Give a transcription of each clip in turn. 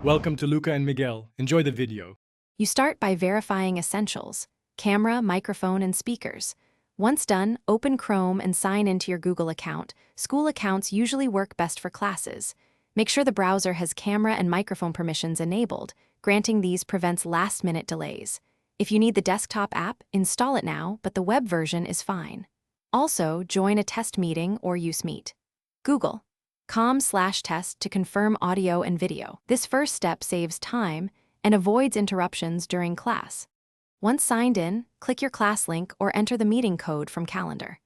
Welcome to Luca and Miguel. Enjoy the video. You start by verifying essentials: camera, microphone, and speakers. Once done, open Chrome and sign into your Google account. School accounts usually work best for classes. Make sure the browser has camera and microphone permissions enabled. Granting these prevents last-minute delays. If you need the desktop app, install it now, but the web version is fine. Also, join a test meeting or use Meet. Google.com/test to confirm audio and video. This first step saves time and avoids interruptions during class. Once signed in, click your class link or enter the meeting code from Calendar.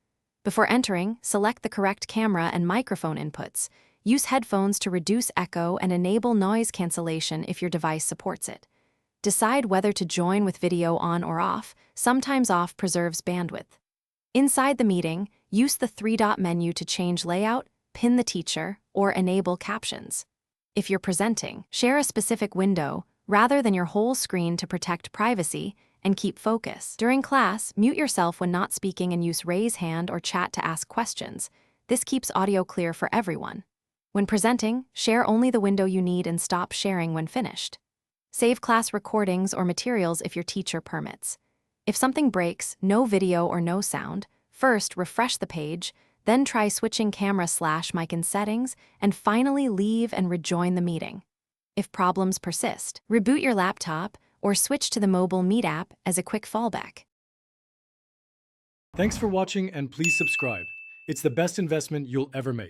Before entering, select the correct camera and microphone inputs. Use headphones to reduce echo and enable noise cancellation if your device supports it. Decide whether to join with video on or off. Sometimes off preserves bandwidth. Inside the meeting, use the three-dot menu to change layout, pin the teacher, or enable captions. If you're presenting, share a specific window rather than your whole screen to protect privacy and keep focus. During class, mute yourself when not speaking and use raise hand or chat to ask questions. This keeps audio clear for everyone. When presenting, share only the window you need and stop sharing when finished. Save class recordings or materials if your teacher permits. If something breaks, no video or no sound, first refresh the page, then try switching camera/mic in settings, and finally leave and rejoin the meeting. If problems persist, reboot your laptop or switch to the mobile Meet app as a quick fallback. Thanks for watching and please subscribe. It's the best investment you'll ever make.